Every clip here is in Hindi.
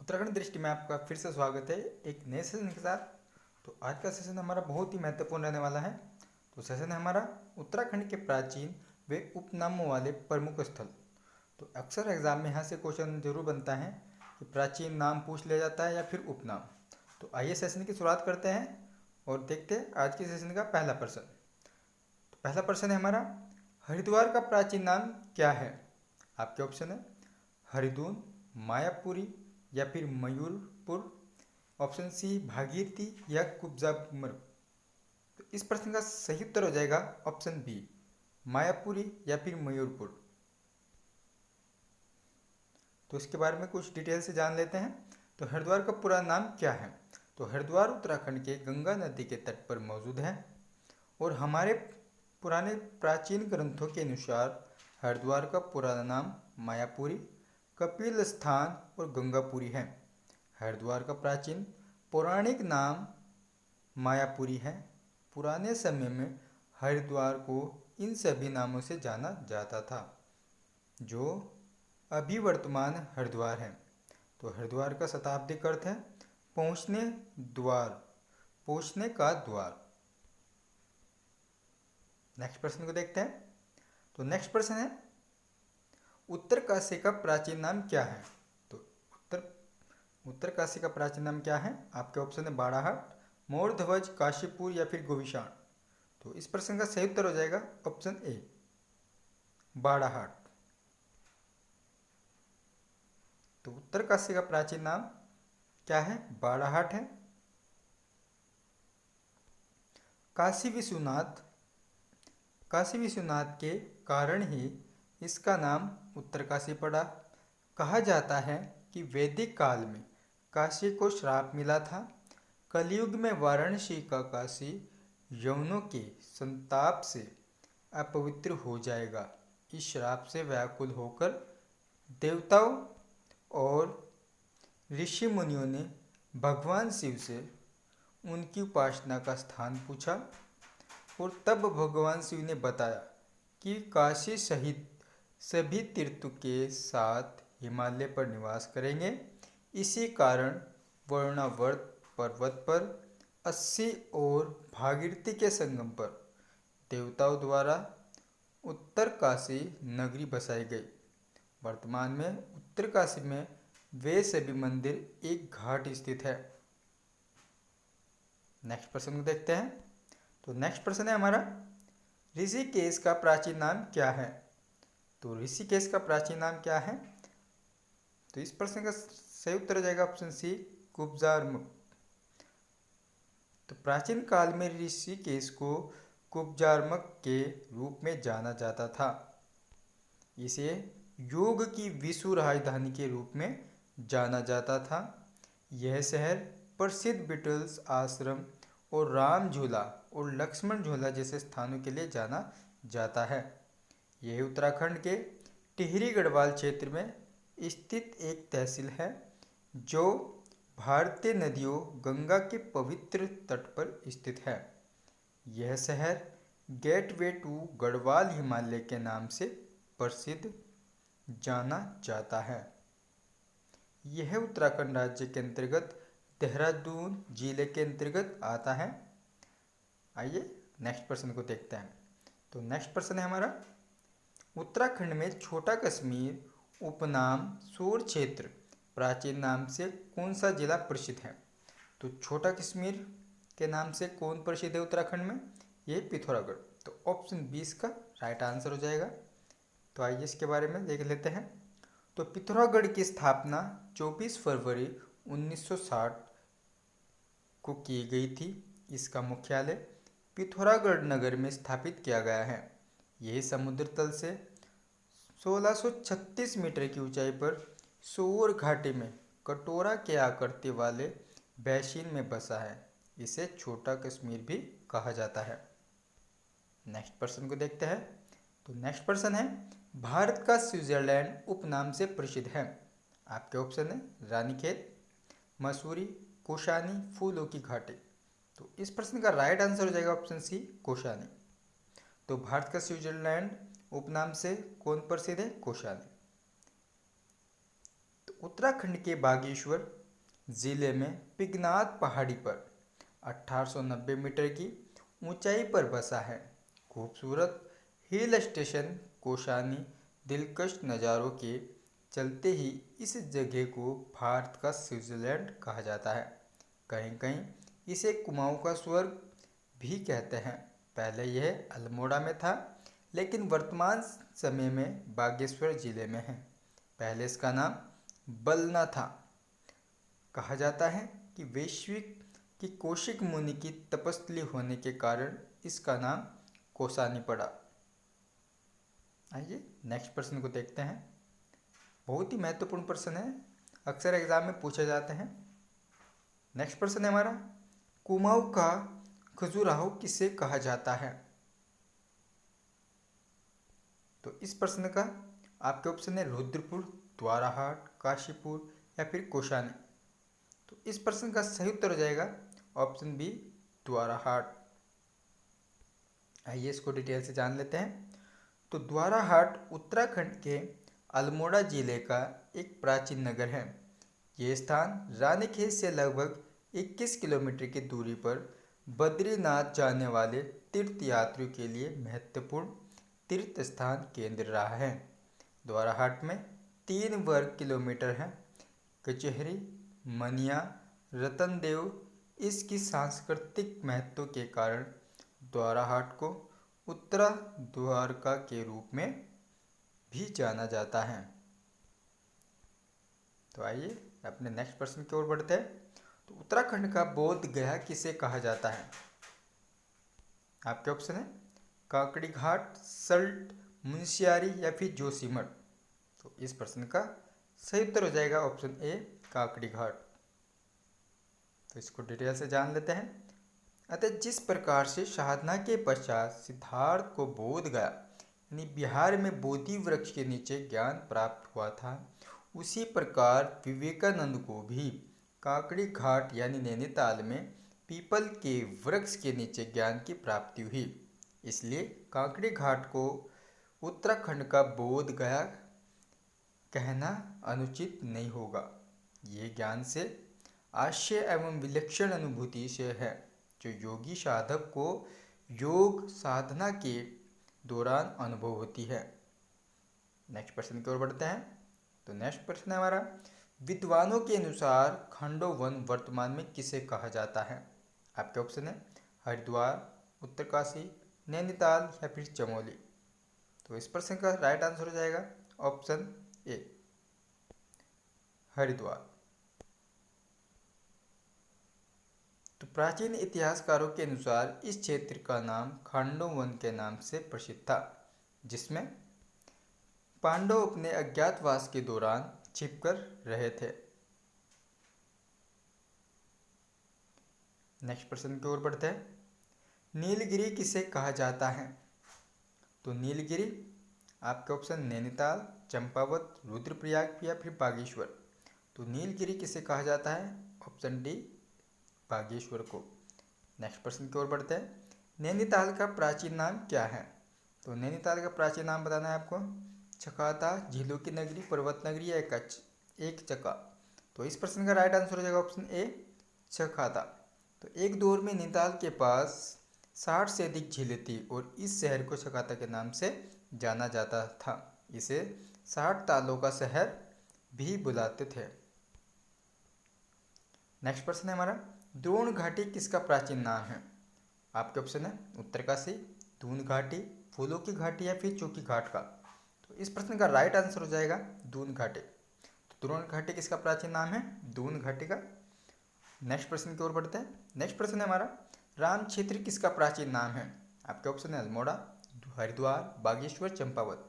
उत्तराखंड दृष्टि में आपका फिर से स्वागत है एक नए सेशन के साथ। तो आज का सेशन हमारा बहुत ही महत्वपूर्ण रहने वाला है। तो सेशन है हमारा उत्तराखंड के प्राचीन व उपनामों वाले प्रमुख स्थल। तो अक्सर एग्जाम में यहाँ से क्वेश्चन जरूर बनता है कि प्राचीन नाम पूछ लिया जाता है या फिर उपनाम। तो आइए सेशन की शुरुआत करते हैं और देखते हैं आज के सेशन का पहला प्रश्न। तो पहला प्रश्न है हमारा, हरिद्वार का प्राचीन नाम क्या है? आपके ऑप्शन है हरिदून, मायापुरी या फिर मयूरपुर। ऑप्शन सी भागीरथी या कुब्जामर। तो इस प्रश्न का सही उत्तर हो जाएगा ऑप्शन बी, मायापुरी या फिर मयूरपुर। तो इसके बारे में कुछ डिटेल से जान लेते हैं। तो हरिद्वार का पूरा नाम क्या है? तो हरिद्वार उत्तराखंड के गंगा नदी के तट पर मौजूद है और हमारे पुराने प्राचीन ग्रंथों के अनुसार हरिद्वार का पुराना नाम मायापुरी, कपिल स्थान और गंगापुरी है। हरिद्वार का प्राचीन पौराणिक नाम मायापुरी है। पुराने समय में हरिद्वार को इन सभी नामों से जाना जाता था, जो अभी वर्तमान हरिद्वार है। तो हरिद्वार का शताब्दिक अर्थ है पहुँचने द्वार, पहुँचने का द्वार। नेक्स्ट प्रश्न को देखते हैं। तो नेक्स्ट प्रश्न है, उत्तरकाशी का प्राचीन नाम क्या है? तो उत्तरकाशी का प्राचीन नाम क्या है? आपके ऑप्शन है बाड़ाहाट, मोरध्वज, काशीपुर या फिर गोविशाण। तो इस प्रश्न का सही उत्तर हो जाएगा ऑप्शन ए, बाड़ाहाट। तो उत्तरकाशी का प्राचीन नाम क्या है? बाड़ाहाट है। काशी विश्वनाथ, काशी विश्वनाथ के कारण ही इसका नाम उत्तरकाशी पड़ा। कहा जाता है कि वैदिक काल में काशी को श्राप मिला था। कलयुग में वाराणसी का काशी यवनों के संताप से अपवित्र हो जाएगा। इस श्राप से व्याकुल होकर देवताओं और ऋषि मुनियों ने भगवान शिव से उनकी उपासना का स्थान पूछा और तब भगवान शिव ने बताया कि काशी सहित सभी तीर्थों के साथ हिमालय पर निवास करेंगे। इसी कारण वरुणावर्त पर्वत पर 80 और भागीरथी के संगम पर देवताओं द्वारा उत्तरकाशी नगरी बसाई गई। वर्तमान में उत्तरकाशी में वे सभी मंदिर एक घाट स्थित है। नेक्स्ट प्रश्न को देखते हैं। तो नेक्स्ट प्रश्न है हमारा, ऋषिकेश का प्राचीन नाम क्या है? तो ऋषिकेश का प्राचीन नाम क्या है? तो इस प्रश्न का सही उत्तर हो जाएगा ऑप्शन सी, कुब्जारमुख। तो प्राचीन काल में ऋषिकेश को कुब्जारमुख के रूप में जाना जाता था। इसे योग की विश्व राजधानी के रूप में जाना जाता था। यह शहर प्रसिद्ध बीटल्स आश्रम और राम झूला और लक्ष्मण झूला जैसे स्थानों के लिए जाना जाता है। यह उत्तराखंड के टिहरी गढ़वाल क्षेत्र में स्थित एक तहसील है, जो भारतीय नदियों गंगा के पवित्र तट पर स्थित है। यह शहर गेटवे टू गढ़वाल हिमालय के नाम से प्रसिद्ध जाना जाता है। यह उत्तराखंड राज्य के अंतर्गत देहरादून जिले के अंतर्गत आता है। आइए नेक्स्ट प्रश्न को देखते हैं। तो नेक्स्ट प्रश्न है हमारा, उत्तराखंड में छोटा कश्मीर उपनाम सोर क्षेत्र प्राचीन नाम से कौन सा जिला प्रसिद्ध है? तो छोटा कश्मीर के नाम से कौन प्रसिद्ध है उत्तराखंड में? ये पिथौरागढ़। तो ऑप्शन 20 का राइट आंसर हो जाएगा। तो आइए इसके बारे में देख लेते हैं। तो पिथौरागढ़ की स्थापना 24 फरवरी 1960 को की गई थी। इसका मुख्यालय पिथौरागढ़ नगर में स्थापित किया गया है। यह समुद्र तल से 1636 मीटर की ऊंचाई पर सोर घाटी में कटोरा के आकृति वाले बेसिन में बसा है। इसे छोटा कश्मीर भी कहा जाता है। नेक्स्ट प्रश्न को देखते हैं। तो नेक्स्ट प्रश्न है, भारत का स्विट्जरलैंड उपनाम से प्रसिद्ध है। आपके ऑप्शन है रानीखेत, मसूरी, कोशानी, फूलों की घाटी। तो इस प्रश्न का राइट आंसर हो जाएगा ऑप्शन सी, कोशानी। तो भारत का स्विट्जरलैंड उपनाम से कौन प्रसिद्ध है? कोशानी। तो उत्तराखंड के बागेश्वर जिले में पिगनाथ पहाड़ी पर 1890 मीटर की ऊंचाई पर बसा है। खूबसूरत हिल स्टेशन कोशानी दिलकश नज़ारों के चलते ही इस जगह को भारत का स्विट्जरलैंड कहा जाता है। कहीं कहीं इसे कुमाऊं का स्वर्ग भी कहते हैं। पहले यह अल्मोड़ा में था, लेकिन वर्तमान समय में बागेश्वर जिले में है। पहले इसका नाम बलना था। कहा जाता है कि वैश्विक की कौशिक मुनि की तपस्थली होने के कारण इसका नाम कोसानी पड़ा। आइए नेक्स्ट प्रश्न को देखते हैं। बहुत ही महत्वपूर्ण प्रश्न है, अक्सर एग्जाम में पूछे जाते हैं। नेक्स्ट प्रश्न है हमारा, कुमाऊं का खजुराहो किसे कहा जाता है? तो इस प्रश्न का आपके ऑप्शन है रुद्रपुर, द्वाराहाट, काशीपुर या फिर कोशानी। तो इस प्रश्न का सही उत्तर हो जाएगा ऑप्शन बी, द्वाराहाट। आइए इसको डिटेल से जान लेते हैं। तो द्वाराहाट उत्तराखंड के अल्मोड़ा जिले का एक प्राचीन नगर है। ये स्थान रानीखेत से लगभग 21 किलोमीटर की दूरी पर बद्रीनाथ जाने वाले तीर्थयात्रियों के लिए महत्वपूर्ण तीर्थ स्थान केंद्र रहा है। द्वाराहाट में 3 वर्ग किलोमीटर है। कचहरी, मनिया, रतनदेव इसकी सांस्कृतिक महत्व के कारण द्वाराहाट को उत्तरा द्वारका के रूप में भी जाना जाता है। तो आइए अपने नेक्स्ट प्रश्न की ओर बढ़ते हैं। तो उत्तराखंड का बोध गया किसे कहा जाता है? आपके ऑप्शन है काकड़ी घाट, सल्ट, मुंशियारी या फिर जोशीमठ। तो इस प्रश्न का सही उत्तर हो जाएगा ऑप्शन ए, काकड़ी घाट। तो इसको डिटेल से जान लेते हैं। अतः जिस प्रकार से साधना के पश्चात सिद्धार्थ को बोध गया यानी बिहार में बोधि वृक्ष के नीचे ज्ञान प्राप्त हुआ था, उसी प्रकार विवेकानंद को भी काकड़ी घाट यानी नैनीताल में पीपल के वृक्ष के नीचे ज्ञान की प्राप्ति हुई। इसलिए काकड़ी घाट को उत्तराखंड का बोध गया कहना अनुचित नहीं होगा। ये ज्ञान से आश्चर्य एवं विलक्षण अनुभूति से है, जो योगी साधक को योग साधना के दौरान अनुभव होती है। नेक्स्ट प्रश्न की ओर बढ़ते हैं। तो नेक्स्ट प्रश्न है हमारा, विद्वानों के अनुसार खंडोवन वर्तमान में किसे कहा जाता है? आपके ऑप्शन है हरिद्वार, उत्तरकाशी, नैनीताल या फिर चमोली। तो इस प्रश्न का राइट आंसर हो जाएगा ऑप्शन ए, हरिद्वार। तो प्राचीन इतिहासकारों के अनुसार इस क्षेत्र का नाम खंडोवन के नाम से प्रसिद्ध था, जिसमें पांडव अपने अज्ञातवास के दौरान छिपकर रहे थे। नेक्स्ट प्रश्न की ओर बढ़ते हैं। नीलगिरी किसे कहा जाता है? तो नीलगिरी आपके ऑप्शन नैनीताल, चंपावत, रुद्रप्रयाग या फिर बागेश्वर। तो नीलगिरी किसे कहा जाता है? ऑप्शन डी, बागेश्वर को। नेक्स्ट प्रश्न की ओर बढ़ते हैं। नैनीताल का प्राचीन नाम क्या है? तो नैनीताल का प्राचीन नाम बताना है आपको, चकाता, झीलों की नगरी, पर्वत नगरी या एक चका। तो इस प्रश्न का राइट आंसर हो जाएगा ऑप्शन ए, चकाता। तो एक दौर में नैनीताल के पास 60 से अधिक झीलें थी और इस शहर को चकाता के नाम से जाना जाता था। इसे 60 तालों का शहर भी बुलाते थे। नेक्स्ट प्रश्न है हमारा, द्रोण घाटी किसका प्राचीन नाम है? आपके ऑप्शन है उत्तरकाशी, दून घाटी, फूलों की घाटी या फिर चौकी घाट का। तो इस प्रश्न का राइट आंसर हो जाएगा दून घाटी। तो द्रोण घाटी किसका प्राचीन नाम है? दून घाटी का। नेक्स्ट प्रश्न की ओर बढ़ते हैं। नेक्स्ट प्रश्न है हमारा, राम क्षेत्र किसका प्राचीन नाम है? आपके ऑप्शन है अल्मोड़ा, हरिद्वार, बागेश्वर, चंपावत।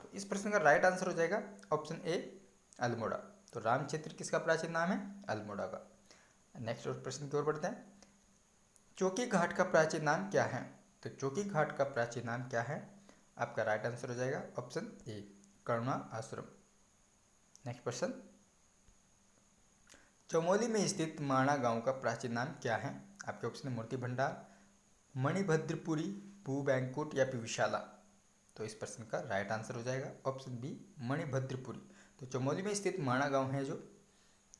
तो इस प्रश्न का राइट आंसर हो जाएगा ऑप्शन ए, अल्मोड़ा। तो राम क्षेत्र किसका प्राचीन नाम है? अल्मोड़ा का। नेक्स्ट प्रश्न की ओर बढ़ते हैं। चौकी घाट का प्राचीन नाम क्या है? तो चौकी घाट का प्राचीन नाम क्या है? आपका राइट आंसर हो जाएगा ऑप्शन ए, करुणा आश्रम। नेक्स्ट प्रश्न, चमोली में स्थित माणा गांव का प्राचीन नाम क्या है? आपके ऑप्शन है मूर्ति भंडार, मणिभद्रपुरी, भू बैंकुट या फिर विशाला। तो इस प्रश्न का राइट आंसर हो जाएगा ऑप्शन बी, मणिभद्रपुरी। तो चमोली में स्थित माणा गांव है जो,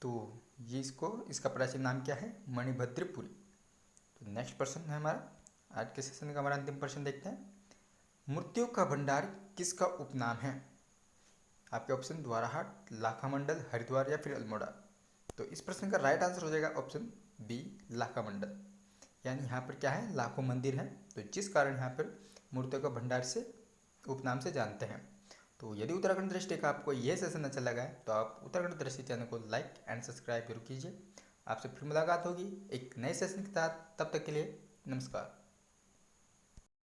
तो ये इसका प्राचीन नाम क्या है? मणिभद्रपुरी। तो नेक्स्ट प्रश्न है हमारा, आज के सेशन का हमारा अंतिम प्रश्न देखते हैं। मूर्तियों का भंडार किसका उपनाम है? आपके ऑप्शन द्वाराहाट, लाखा मंडल, हरिद्वार या फिर अल्मोड़ा। तो इस प्रश्न का राइट आंसर हो जाएगा ऑप्शन बी, लाखा मंडल। यानी यहाँ पर क्या है? लाखों मंदिर हैं, तो जिस कारण यहाँ पर मूर्तियों का भंडार से उपनाम से जानते हैं। तो यदि उत्तराखंड दृष्टि का आपको यह सेशन अच्छा लगा है तो आप उत्तराखंड दृष्टि चैनल को लाइक एंड सब्सक्राइब जरूर कीजिए। आपसे फिर मुलाकात होगी एक नए सेशन के साथ, तब तक के लिए नमस्कार।